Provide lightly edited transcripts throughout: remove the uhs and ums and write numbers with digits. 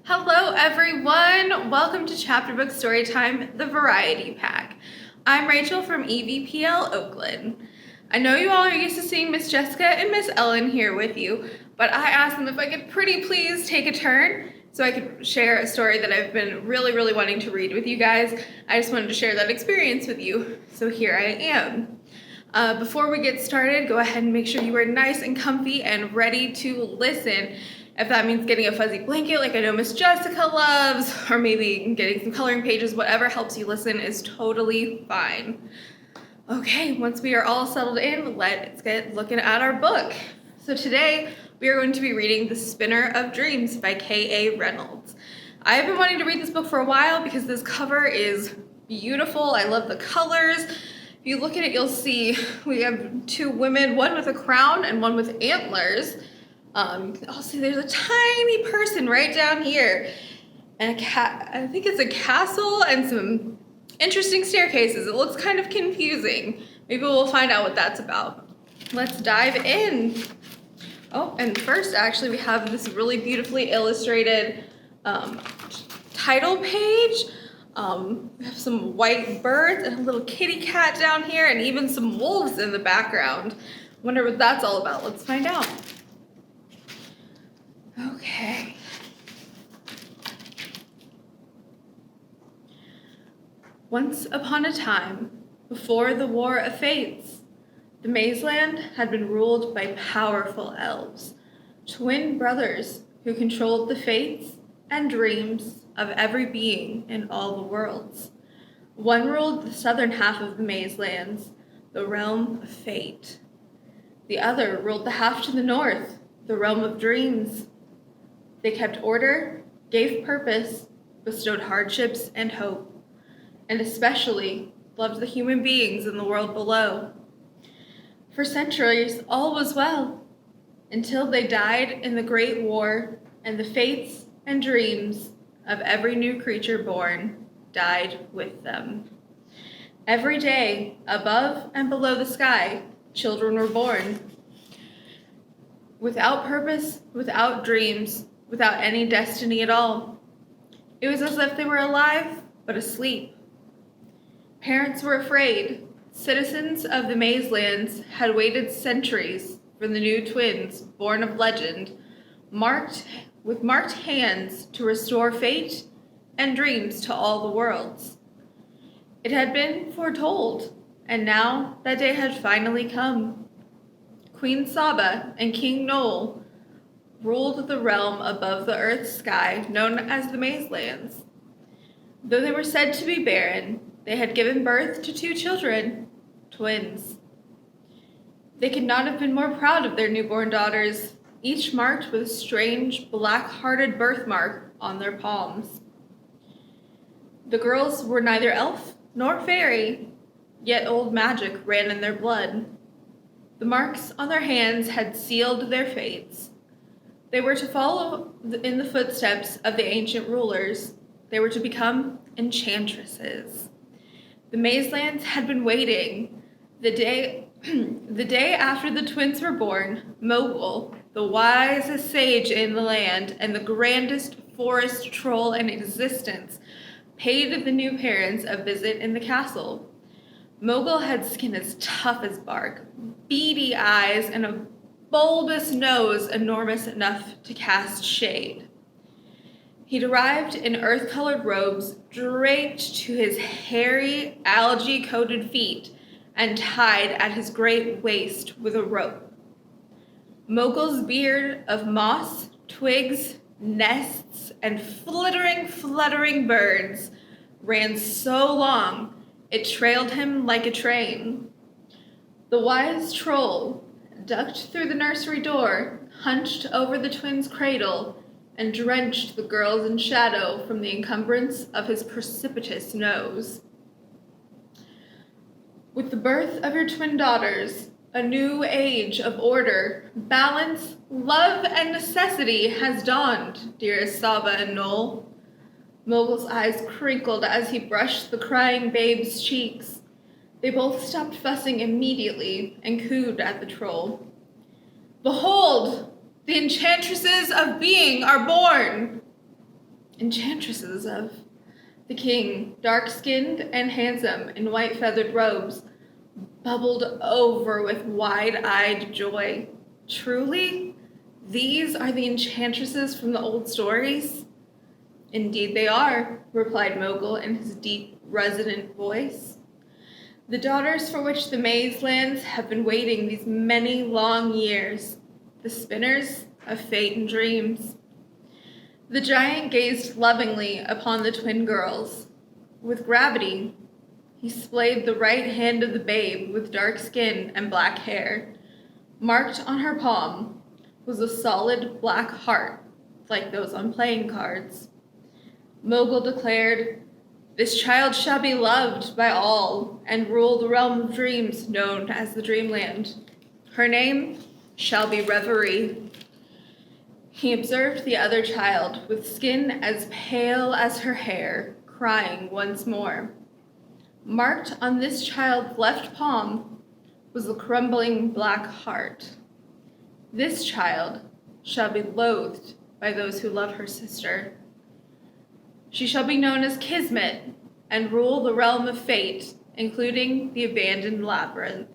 Hello everyone! Welcome to Chapter Book Storytime, the Variety Pack. I'm Rachel from EVPL Oakland. I know you all are used to seeing Miss Jessica and Miss Ellen here with you, but I asked them if I could pretty please take a turn so I could share a story that I've been really wanting to read with you guys. I just wanted to share that experience with you, so here I am. Before we get started, go ahead and make sure you are nice and comfy and ready to listen. If that means getting a fuzzy blanket like I know Miss Jessica loves, or maybe getting some coloring pages, whatever helps you listen is totally fine. Okay, once we are all settled in, let's get looking at our book. So today, we are going to be reading The Spinner of Dreams by K.A. Reynolds. I have been wanting to read this book for a while because this cover is beautiful. I love the colors. If you look at it, you'll see we have two women, one with a crown and one with antlers. Also, there's a tiny person right down here, and I think it's a castle and some interesting staircases. It looks kind of confusing. Maybe we'll find out what that's about. Let's dive in. Oh, and first, actually, we have this really beautifully illustrated title page. We have some white birds and a little kitty cat down here, and even some wolves in the background. Wonder what that's all about. Let's find out. Okay. Once upon a time, before the War of Fates, the Mazeland had been ruled by powerful elves, twin brothers who controlled the fates and dreams of every being in all the worlds. One ruled the southern half of the Mazelands, the realm of fate. The other ruled the half to the north, the realm of dreams. They kept order, gave purpose, bestowed hardships and hope, and especially loved the human beings in the world below. For centuries, all was well, until they died in the Great War, and the fates and dreams of every new creature born died with them. Every day, above and below the sky, children were born. Without purpose, without dreams, without any destiny at all. It was as if they were alive, but asleep. Parents were afraid. Citizens of the Mazelands had waited centuries for the new twins, born of legend, marked hands to restore fate and dreams to all the worlds. It had been foretold, and now that day had finally come. Queen Saba and King Noel ruled the realm above the earth's sky known as the Mazelands. Though they were said to be barren, they had given birth to two children, twins. They could not have been more proud of their newborn daughters, each marked with a strange, black-hearted birthmark on their palms. The girls were neither elf nor fairy, yet old magic ran in their blood. The marks on their hands had sealed their fates. They were to follow in the footsteps of the ancient rulers. They were to become enchantresses. The Mazelands had been waiting. The day after the twins were born, Mogul, the wisest sage in the land and the grandest forest troll in existence, paid the new parents a visit in the castle. Mogul had skin as tough as bark, beady eyes, and a bulbous nose enormous enough to cast shade. He'd arrived in earth-colored robes draped to his hairy, algae-coated feet and tied at his great waist with a rope. Mogul's beard of moss, twigs, nests, and fluttering birds ran so long it trailed him like a train. The wise troll ducked through the nursery door, hunched over the twins' cradle, and drenched the girls in shadow from the encumbrance of his precipitous nose. With the birth of your twin daughters, a new age of order, balance, love, and necessity has dawned, dearest Saba and Noel. Mogul's eyes crinkled as he brushed the crying babe's cheeks. They both stopped fussing immediately and cooed at the troll. Behold, the enchantresses of being are born. enchantresses of. The king, dark-skinned and handsome in white feathered robes, bubbled over with wide-eyed joy. Truly, these are the enchantresses from the old stories? Indeed they are, replied Mogul in his deep, resonant voice. The daughters for which the Maze Lands have been waiting these many long years, the spinners of fate and dreams. The giant gazed lovingly upon the twin girls. With gravity, he splayed the right hand of the babe with dark skin and black hair. Marked on her palm was a solid black heart, like those on playing cards. Mogul declared, "This child shall be loved by all and rule the realm of dreams known as the Dreamland. Her name shall be Reverie." He observed the other child, with skin as pale as her hair, crying once more. Marked on this child's left palm was a crumbling black heart. This child shall be loathed by those who love her sister. She shall be known as Kismet and rule the realm of fate, including the abandoned labyrinth.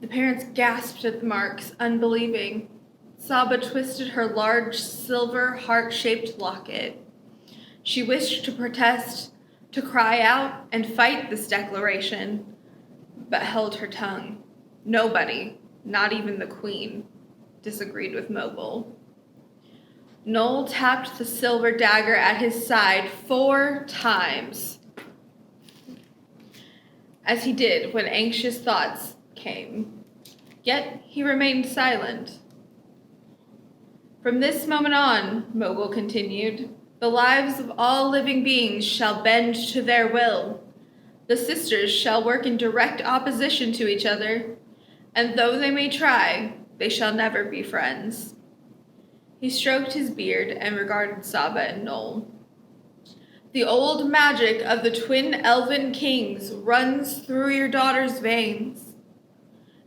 The parents gasped at the marks, unbelieving. Saba twisted her large silver heart-shaped locket. She wished to protest, to cry out and fight this declaration, but held her tongue. Nobody, not even the queen, disagreed with Mogul. Noel tapped the silver dagger at his side 4 times, as he did when anxious thoughts came. Yet he remained silent. From this moment on, Mogul continued, the lives of all living beings shall bend to their will. The sisters shall work in direct opposition to each other, and though they may try, they shall never be friends. He stroked his beard and regarded Saba and Noel. The old magic of the twin elven kings runs through your daughter's veins,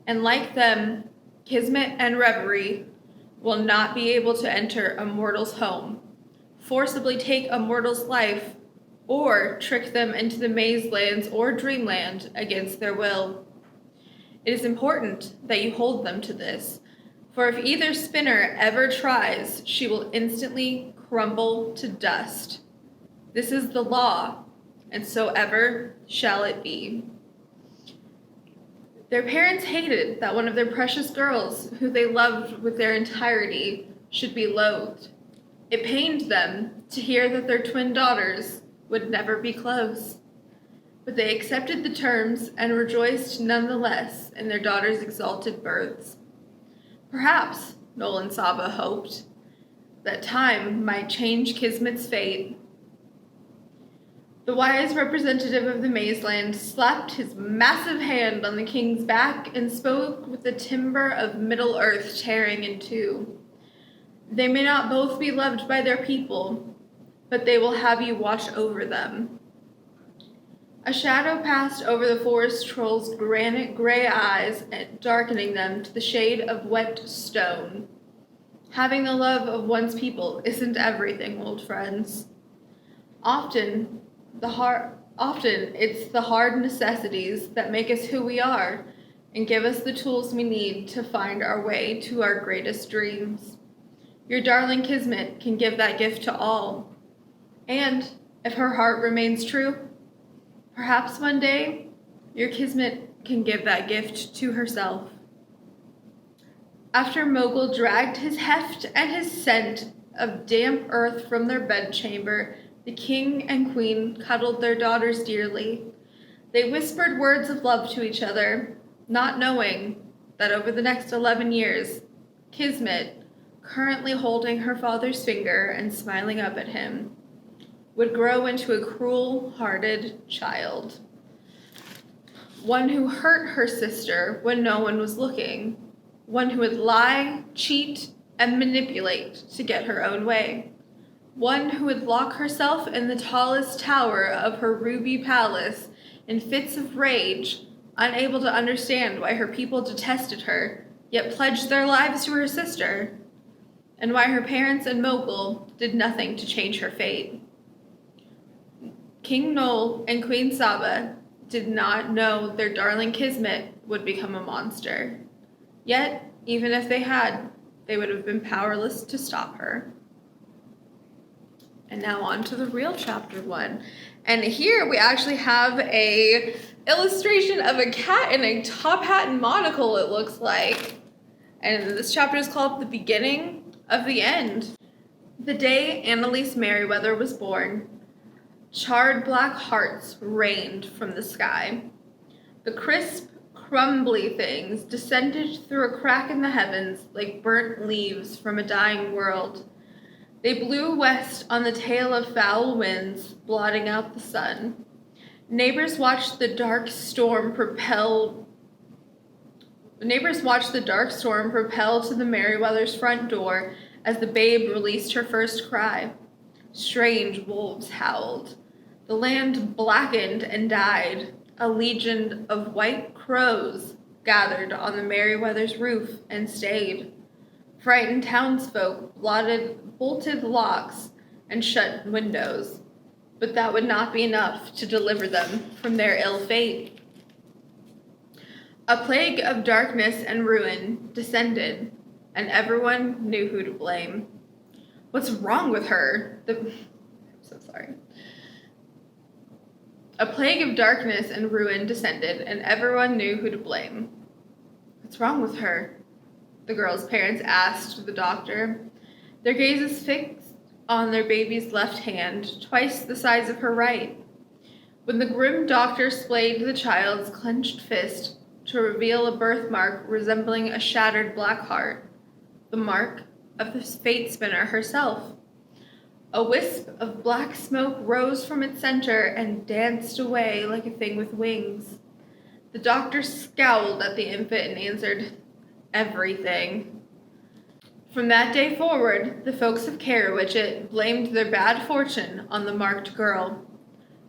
and like them, Kismet and Reverie will not be able to enter a mortal's home, forcibly take a mortal's life, or trick them into the Maze Lands or Dreamland against their will. It is important that you hold them to this, for if either spinner ever tries, she will instantly crumble to dust. This is the law, and so ever shall it be. Their parents hated that one of their precious girls, who they loved with their entirety, should be loathed. It pained them to hear that their twin daughters would never be close. But they accepted the terms and rejoiced nonetheless in their daughters' exalted births. Perhaps, Noel and Saba hoped, that time might change Kismet's fate. The wise representative of the Mazeland slapped his massive hand on the king's back and spoke with the timber of Middle-earth tearing in two. They may not both be loved by their people, but they will have you watch over them. A shadow passed over the forest troll's granite gray eyes, darkening them to the shade of wet stone. Having the love of one's people isn't everything, old friends. Often it's the hard necessities that make us who we are and give us the tools we need to find our way to our greatest dreams. Your darling Kismet can give that gift to all. And if her heart remains true, perhaps one day your Kismet can give that gift to herself. After Mogul dragged his heft and his scent of damp earth from their bedchamber, the king and queen cuddled their daughters dearly. They whispered words of love to each other, not knowing that over the next 11 years, Kismet, currently holding her father's finger and smiling up at him, would grow into a cruel-hearted child. One who hurt her sister when no one was looking. One who would lie, cheat, and manipulate to get her own way. One who would lock herself in the tallest tower of her ruby palace in fits of rage, unable to understand why her people detested her, yet pledged their lives to her sister. and why her parents and Mogul did nothing to change her fate. King Noel and Queen Saba did not know their darling Kismet would become a monster. Yet, even if they had, they would have been powerless to stop her. And now on to the real chapter 1. And here we actually have a illustration of a cat in a top hat and monocle, it looks like. And this chapter is called The Beginning of the End. The day Annalise Merriweather was born, charred black hearts rained from the sky. The crisp, crumbly things descended through a crack in the heavens like burnt leaves from a dying world. They blew west on the tail of foul winds, blotting out the sun. Neighbors watched the dark storm propel to the Merriweathers' front door as the babe released her first cry. Strange wolves howled. The land blackened and died. A legion of white crows gathered on the Merriweathers' roof and stayed. Frightened townsfolk bolted locks and shut windows, but that would not be enough to deliver them from their ill fate. A plague of darkness and ruin descended, and everyone knew who to blame. What's wrong with her? I'm so sorry. A plague of darkness and ruin descended, and everyone knew who to blame. What's wrong with her? The girl's parents asked the doctor, their gazes fixed on their baby's left hand, twice the size of her right. When the grim doctor splayed the child's clenched fist to reveal a birthmark resembling a shattered black heart, the mark of the fate spinner herself. A wisp of black smoke rose from its center and danced away like a thing with wings. The doctor scowled at the infant and answered, everything. From that day forward, the folks of Carowitchet blamed their bad fortune on the marked girl.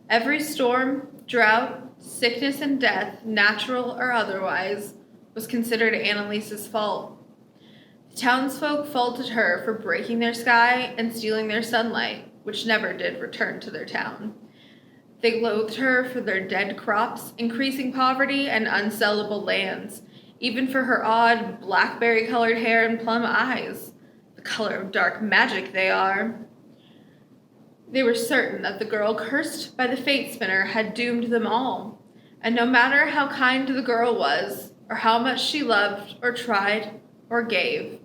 Every storm, drought, sickness, and death, natural or otherwise, was considered Annalise's fault. The townsfolk faulted her for breaking their sky and stealing their sunlight, which never did return to their town. They loathed her for their dead crops, increasing poverty, and unsellable lands, even for her odd blackberry-colored hair and plum eyes, the color of dark magic they are. They were certain that the girl cursed by the fate spinner had doomed them all, and no matter how kind the girl was, or how much she loved, or tried, or gave,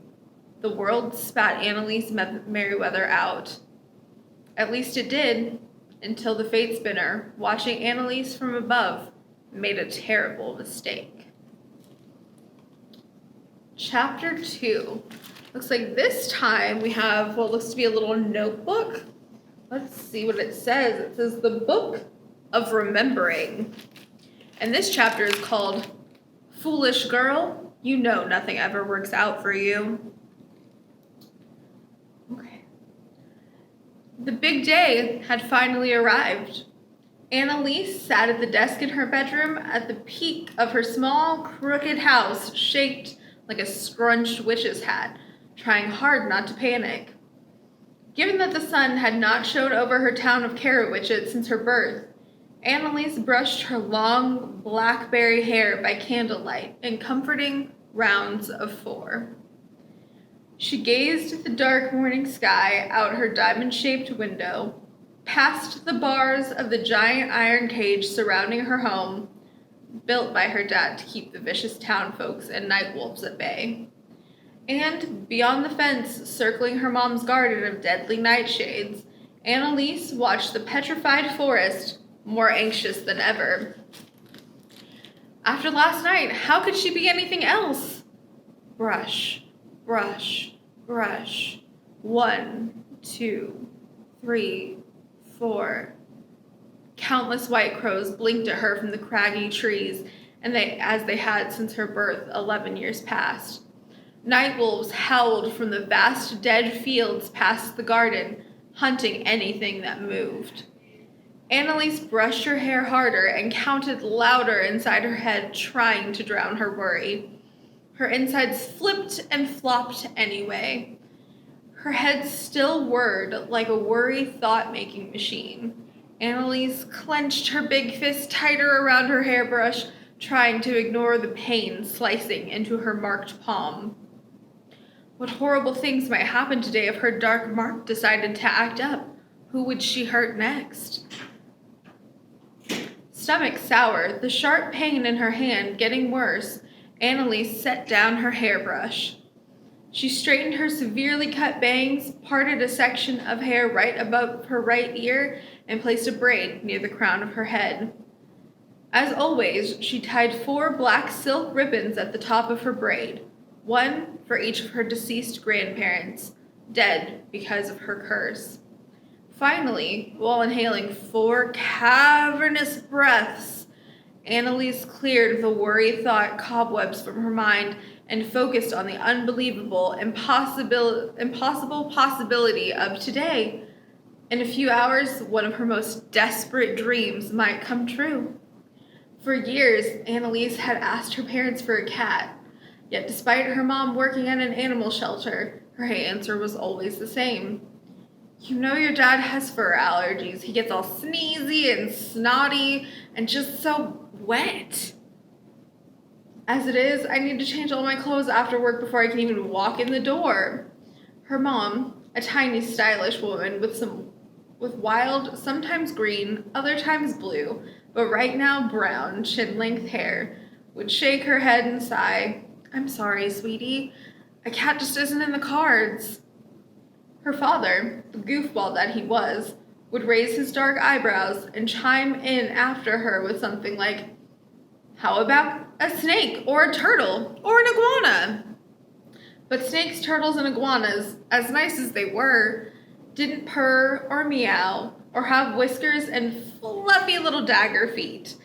the world spat Annalise Merriweather out. At least it did, until the fate spinner, watching Annalise from above, made a terrible mistake. Chapter 2. Looks like this time we have what looks to be a little notebook. Let's see what it says. It says the Book of Remembering. And this chapter is called Foolish Girl, You Know Nothing Ever Works Out for You. Okay. The big day had finally arrived. Annalise sat at the desk in her bedroom at the peak of her small, crooked house, shaped like a scrunched witch's hat, trying hard not to panic. Given that the sun had not shone over her town of Carowitchet since her birth, Annalise brushed her long, blackberry hair by candlelight in comforting rounds of 4. She gazed at the dark morning sky out her diamond-shaped window, past the bars of the giant iron cage surrounding her home, built by her dad to keep the vicious townfolks and night wolves at bay. And beyond the fence, circling her mom's garden of deadly nightshades, Annalise watched the petrified forest, more anxious than ever. After last night, how could she be anything else? Brush, brush, brush. 1, 2, 3, 4. Countless white crows blinked at her from the craggy trees, as they had since her birth 11 years past. Night wolves howled from the vast dead fields past the garden, hunting anything that moved. Annalise brushed her hair harder and counted louder inside her head, trying to drown her worry. Her insides flipped and flopped anyway. Her head still whirred like a worry thought-making machine. Annalise clenched her big fist tighter around her hairbrush, trying to ignore the pain slicing into her marked palm. What horrible things might happen today if her dark mark decided to act up? Who would she hurt next? Stomach sour, the sharp pain in her hand getting worse, Annalise set down her hairbrush. She straightened her severely cut bangs, parted a section of hair right above her right ear, and placed a braid near the crown of her head. As always, she tied 4 black silk ribbons at the top of her braid, one for each of her deceased grandparents, dead because of her curse. Finally, while inhaling 4 cavernous breaths, Annalise cleared the worry-thought cobwebs from her mind and focused on the unbelievable, impossible possibility of today. In a few hours, one of her most desperate dreams might come true. For years, Annalise had asked her parents for a cat, yet despite her mom working at an animal shelter, her answer was always the same. You know your dad has fur allergies. He gets all sneezy and snotty and just so wet. As it is, I need to change all my clothes after work before I can even walk in the door. Her mom, a tiny, stylish woman with wild, sometimes green, other times blue, but right now brown, chin-length hair, would shake her head and sigh, I'm sorry, sweetie. A cat just isn't in the cards. Her father, the goofball that he was, would raise his dark eyebrows and chime in after her with something like, how about a snake or a turtle or an iguana? But snakes, turtles, and iguanas, as nice as they were, didn't purr or meow or have whiskers and fluffy little dagger feet,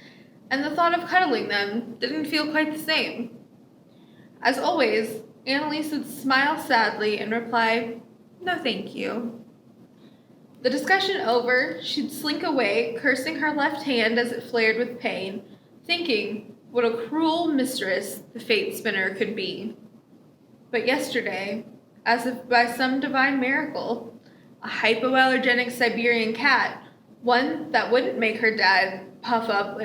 and the thought of cuddling them didn't feel quite the same. As always, Annalise would smile sadly and reply, no thank you. The discussion over, she'd slink away, cursing her left hand as it flared with pain, thinking what a cruel mistress the fate spinner could be. But yesterday, as if by some divine miracle, a hypoallergenic Siberian cat, one that wouldn't make her dad puff up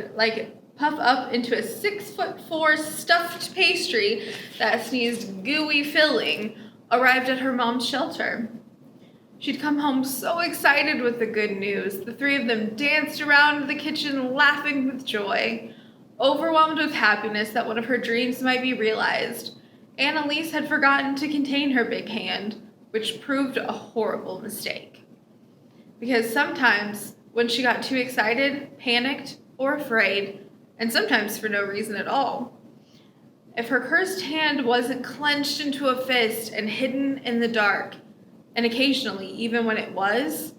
into a 6'4" stuffed pastry that sneezed gooey filling, arrived at her mom's shelter. She'd come home so excited with the good news. The 3 of them danced around the kitchen laughing with joy. Overwhelmed with happiness that one of her dreams might be realized, Annalise had forgotten to contain her big hand, which proved a horrible mistake. Because sometimes, when she got too excited, panicked, or afraid, and sometimes for no reason at all, if her cursed hand wasn't clenched into a fist and hidden in the dark, and occasionally even when it was,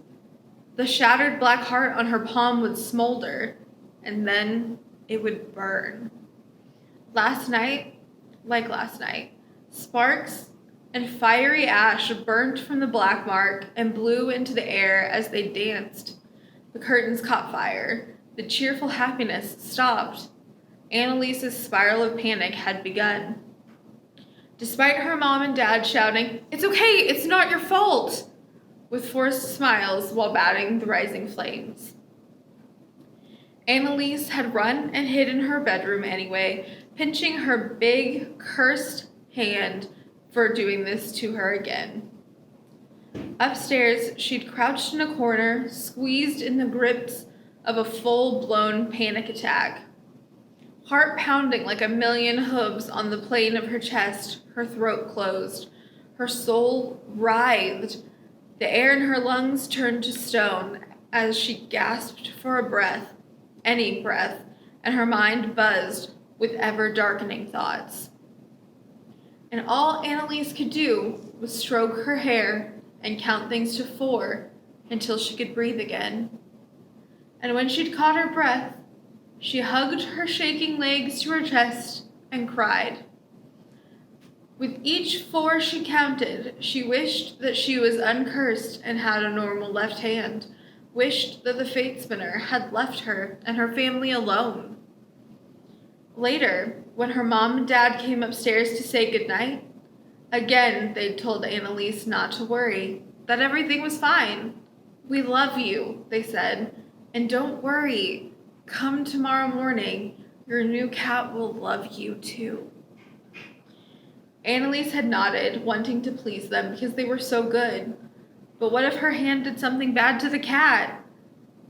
the shattered black heart on her palm would smolder, and then it would burn. Last night, sparks and fiery ash burnt from the black mark and blew into the air as they danced. The curtains caught fire. The cheerful happiness stopped. Annalise's spiral of panic had begun. Despite her mom and dad shouting, it's okay, it's not your fault, with forced smiles while batting the rising flames. Annalise had run and hid in her bedroom anyway, pinching her big, cursed hand for doing this to her again. Upstairs, she'd crouched in a corner, squeezed in the grips of a full-blown panic attack. Heart pounding like a million hooves on the plane of her chest, her throat closed. Her soul writhed. The air in her lungs turned to stone as she gasped for a breath, any breath, and her mind buzzed with ever-darkening thoughts. And all Annalise could do was stroke her hair and count things to 4 until she could breathe again. And when she'd caught her breath, she hugged her shaking legs to her chest and cried. With each 4 she counted, she wished that she was uncursed and had a normal left hand, wished that the fate spinner had left her and her family alone. Later, when her mom and dad came upstairs to say goodnight, Again, they told Annalise not to worry, that everything was fine. "We love you," they said, "and don't worry. Come tomorrow morning. Your new cat will love you too." Annalise had nodded, wanting to please them because they were so good. But what if her hand did something bad to the cat?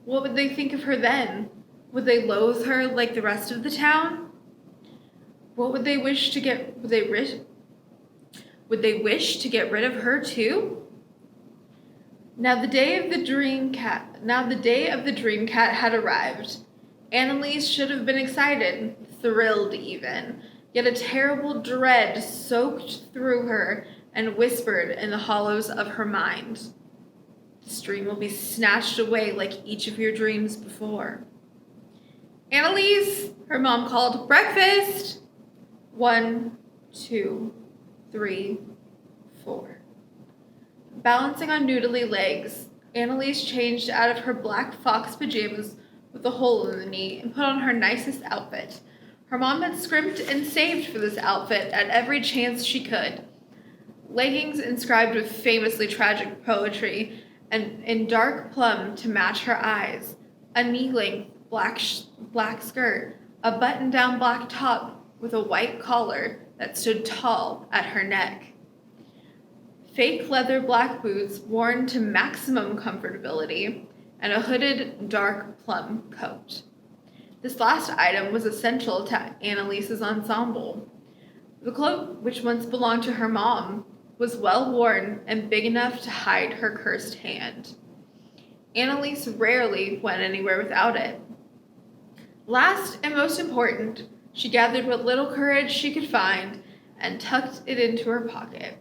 What would they think of her then? Would they loathe her like the rest of the town? What would they wish to get? Would they wish to get rid of her too? Now the day of the dream cat had arrived. Annalise should have been excited, thrilled even, yet a terrible dread soaked through her and whispered in the hollows of her mind. "This dream will be snatched away like each of your dreams before." "Annalise," her mom called, "breakfast!" 1, 2, 3, 4. Balancing on noodly legs, Annalise changed out of her black fox pajamas with a hole in the knee and put on her nicest outfit. Her mom had scrimped and saved for this outfit at every chance she could. Leggings inscribed with famously tragic poetry and in dark plum to match her eyes, a knee-length black skirt, a button-down black top with a white collar that stood tall at her neck. Fake leather black boots worn to maximum comfortability, and a hooded dark plum coat. This last item was essential to Annalise's ensemble. The cloak, which once belonged to her mom, was well worn and big enough to hide her cursed hand. Annalise rarely went anywhere without it. Last and most important, she gathered what little courage she could find and tucked it into her pocket.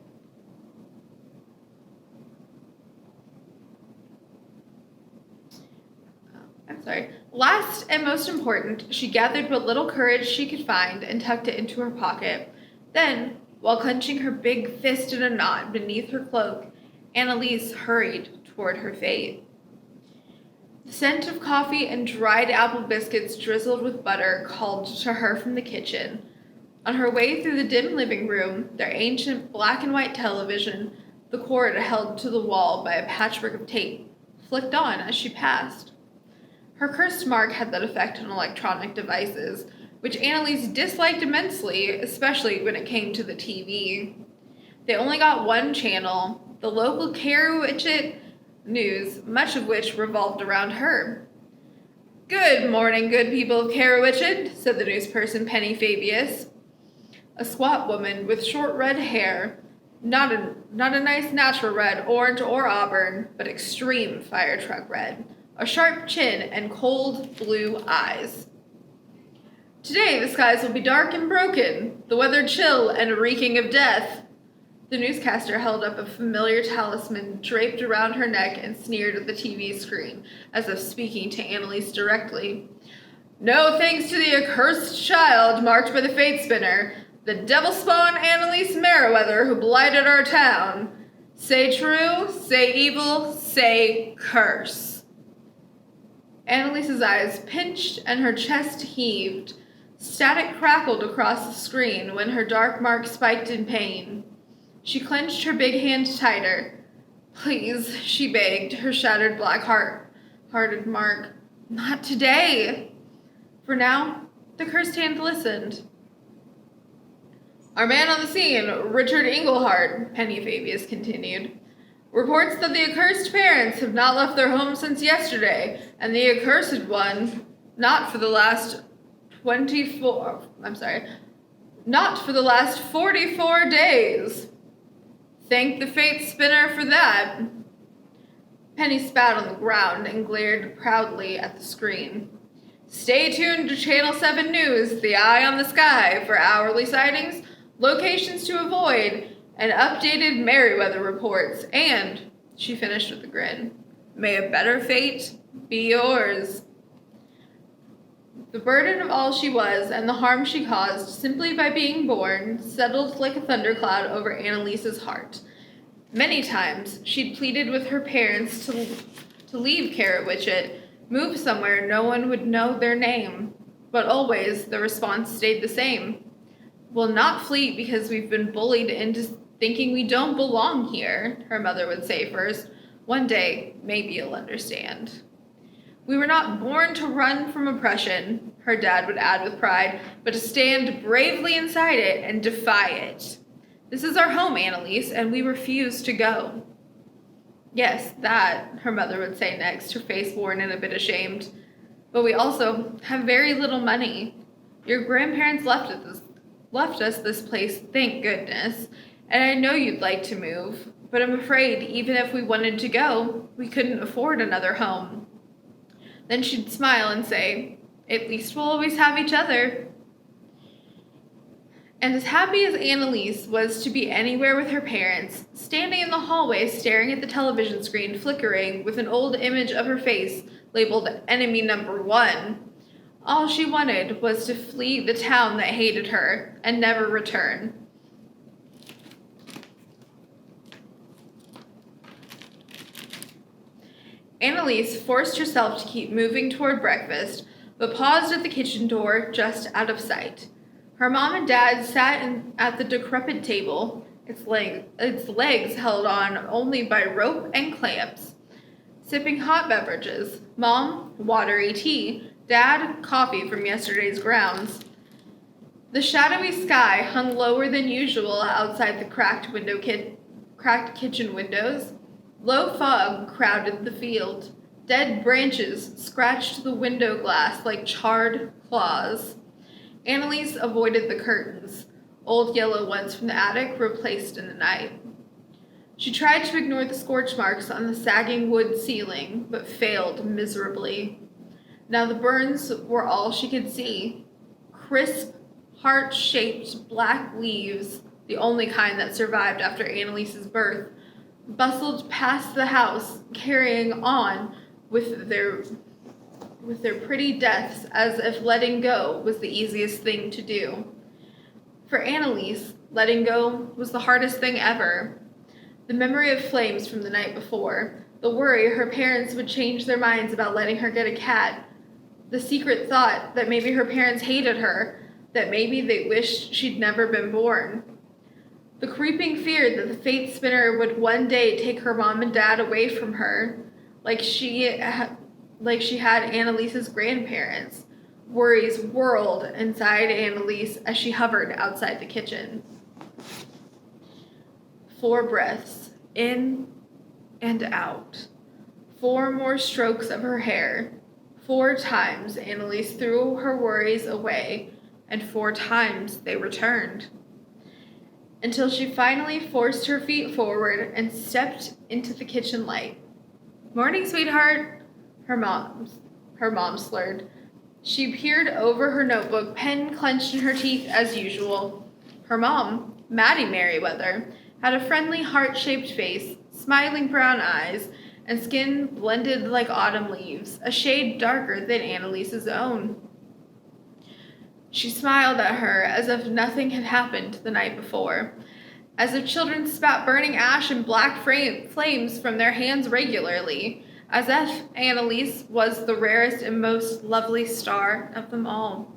Last and most important, she gathered what little courage she could find and tucked it into her pocket. Then, while clenching her big fist in a knot beneath her cloak, Annalise hurried toward her fate. The scent of coffee and dried apple biscuits drizzled with butter called to her from the kitchen. On her way through the dim living room, their ancient black and white television, the cord held to the wall by a patchwork of tape, flicked on as she passed. Her cursed mark had that effect on electronic devices, which Annalise disliked immensely, especially when it came to the TV. They only got one channel, the local Carowitchet news, much of which revolved around her. "Good morning, good people of Carowitchet," said the newsperson Penny Fabius. A squat woman with short red hair, not a nice natural red, orange, or auburn, but extreme fire truck red, a sharp chin, and cold blue eyes. "Today the skies will be dark and broken, the weather chill and reeking of death." The newscaster held up a familiar talisman draped around her neck and sneered at the TV screen, as if speaking to Annalise directly. "No thanks to the accursed child marked by the fate spinner, the devil-spawn Annalise Merriweather who blighted our town. Say true, say evil, say curse." Annalise's eyes pinched and her chest heaved. Static crackled across the screen when her dark mark spiked in pain. She clenched her big hand tighter. "Please," she begged, her shattered black-hearted mark. "Not today." For now, the cursed hand listened. "Our man on the scene, Richard Englehart," Penny Fabius continued, "reports that the accursed parents have not left their home since yesterday, and the accursed one, not for the last 44 days. Thank the fate spinner for that." Penny spat on the ground and glared proudly at the screen. "Stay tuned to Channel 7 News, the Eye on the Sky, for hourly sightings, locations to avoid, and updated Merriweather reports, and," she finished with a grin, "may a better fate be yours." The burden of all she was and the harm she caused simply by being born settled like a thundercloud over Annalise's heart. Many times she'd pleaded with her parents to leave Carowitchet, move somewhere no one would know their name, but always the response stayed the same. "We'll not flee because we've been bullied into thinking we don't belong here, her mother would say first. One day, maybe you'll understand. We were not born to run from oppression, her dad would add with pride, but to stand bravely inside it and defy it. This is our home, Annalise, and we refuse to go. Yes, that, her mother would say next, her face worn and a bit ashamed. But we also have very little money. Your grandparents left us this place, thank goodness, and I know you'd like to move, but I'm afraid even if we wanted to go, we couldn't afford another home. Then she'd smile and say, at least we'll always have each other. And as happy as Annalise was to be anywhere with her parents, standing in the hallway staring at the television screen flickering with an old image of her face labeled Enemy Number 1, all she wanted was to flee the town that hated her and never return. Annalise forced herself to keep moving toward breakfast, but paused at the kitchen door just out of sight. Her mom and dad sat at the decrepit table, its legs held on only by rope and clamps, sipping hot beverages. Mom, watery tea. Dad, coffee from yesterday's grounds. The shadowy sky hung lower than usual outside the cracked kitchen windows. Low fog crowded the field. Dead branches scratched the window glass like charred claws. Annalise avoided the curtains, old yellow ones from the attic replaced in the night. She tried to ignore the scorch marks on the sagging wood ceiling, but failed miserably. Now the burns were all she could see. Crisp, heart-shaped black leaves, the only kind that survived after Annalise's birth, bustled past the house, carrying on with their pretty deaths as if letting go was the easiest thing to do. For Annalise, letting go was the hardest thing ever. The memory of flames from the night before, the worry her parents would change their minds about letting her get a cat, the secret thought that maybe her parents hated her, that maybe they wished she'd never been born. The creeping fear that the fate spinner would one day take her mom and dad away from her, like she had Annalise's grandparents. Worries whirled inside Annalise as she hovered outside the kitchen. 4 breaths, in and out. 4 more strokes of her hair. 4 times Annalise threw her worries away, and 4 times they returned. Until she finally forced her feet forward and stepped into the kitchen light. Morning, sweetheart, her mom slurred. She peered over her notebook, pen clenched in her teeth as usual. Her mom, Maddie Merriweather, had a friendly heart-shaped face, smiling brown eyes, and skin blended like autumn leaves, a shade darker than Annalise's own. She smiled at her as if nothing had happened the night before, as if children spat burning ash and black flames from their hands regularly, as if Annalise was the rarest and most lovely star of them all.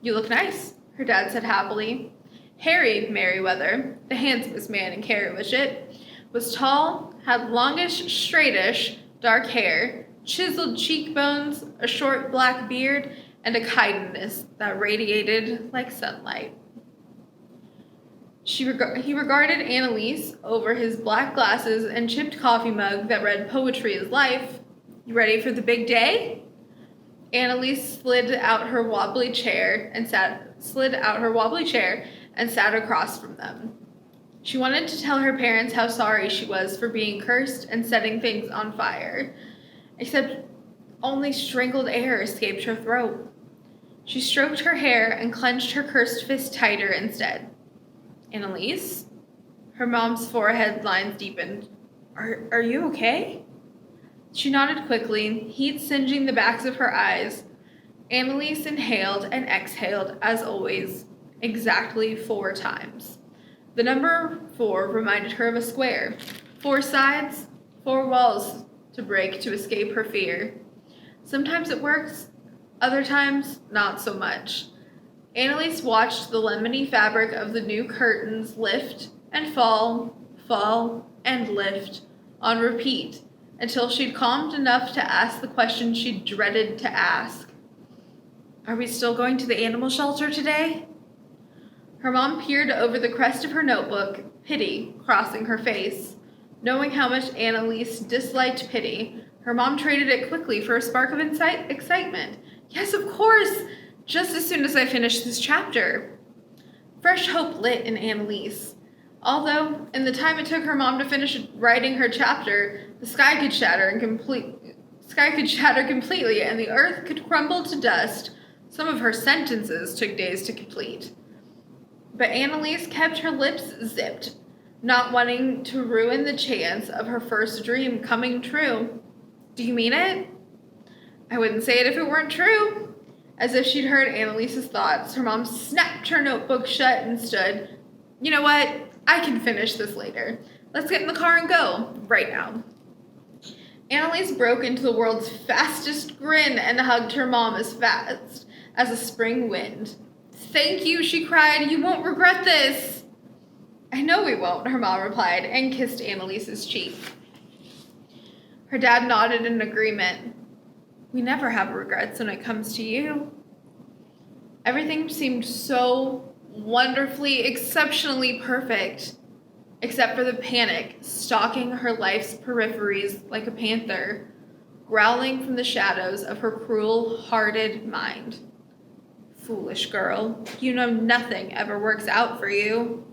You look nice, her dad said happily. Harry Merriweather, the handsomest man in Carrowitchet, was tall, had longish, straightish, dark hair, chiseled cheekbones, a short black beard, and a kindness that radiated like sunlight. He regarded Annalise over his black glasses and chipped coffee mug that read Poetry is Life. You ready for the big day? Annalise slid out her wobbly chair and sat across from them. She wanted to tell her parents how sorry she was for being cursed and setting things on fire, except only strangled air escaped her throat. She stroked her hair and clenched her cursed fist tighter instead. Annalise? Her mom's forehead lines deepened. Are you okay? She nodded quickly, heat singeing the backs of her eyes. Annalise inhaled and exhaled, as always, exactly 4 times. The number 4 reminded her of a square. 4 sides, 4 walls to break to escape her fear. Sometimes it works, other times not so much. Annalise watched the lemony fabric of the new curtains lift and fall, fall, and lift on repeat until she'd calmed enough to ask the question she dreaded to ask. Are we still going to the animal shelter today? Her mom peered over the crest of her notebook, pity crossing her face. Knowing how much Annalise disliked pity, her mom traded it quickly for a spark of excitement. Yes, of course, just as soon as I finish this chapter. Fresh hope lit in Annalise. Although, in the time it took her mom to finish writing her chapter, the sky could shatter completely and the earth could crumble to dust. Some of her sentences took days to complete. But Annalise kept her lips zipped, not wanting to ruin the chance of her first dream coming true. Do you mean it? I wouldn't say it if it weren't true. As if she'd heard Annalise's thoughts, her mom snapped her notebook shut and stood. You know what? I can finish this later. Let's get in the car and go, right now. Annalise broke into the world's fastest grin and hugged her mom as fast as a spring wind. Thank you, she cried. You won't regret this. I know we won't, her mom replied and kissed Annalise's cheek. Her dad nodded in agreement. We never have regrets when it comes to you. Everything seemed so wonderfully, exceptionally perfect, except for the panic stalking her life's peripheries like a panther, growling from the shadows of her cruel-hearted mind. Foolish girl, you know nothing ever works out for you.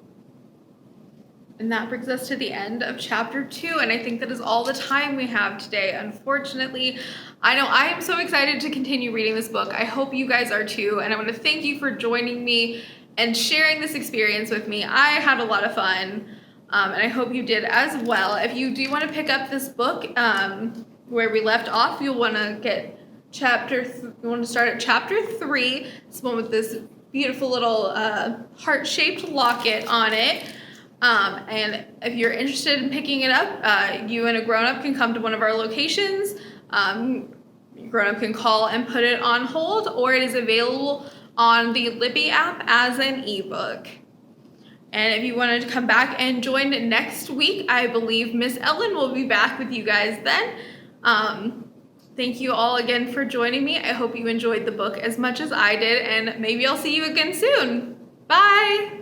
And that brings us to the end of chapter 2, and I think that is all the time we have today, unfortunately. I know I am so excited to continue reading this book. I hope you guys are too, and I want to thank you for joining me and sharing this experience with me. I had a lot of fun, and I hope you did as well. If you do want to pick up this book where we left off, you'll want to get you want to start at chapter 3. This one with this beautiful little heart-shaped locket on it. And if you're interested in picking it up, you and a grown-up can come to one of our locations. Grown-up can call and put it on hold, or it is available on the Libby app as an ebook. And if you wanted to come back and join next week, I believe Miss Ellen will be back with you guys then. Thank you all again for joining me. I hope you enjoyed the book as much as I did, and maybe I'll see you again soon. Bye!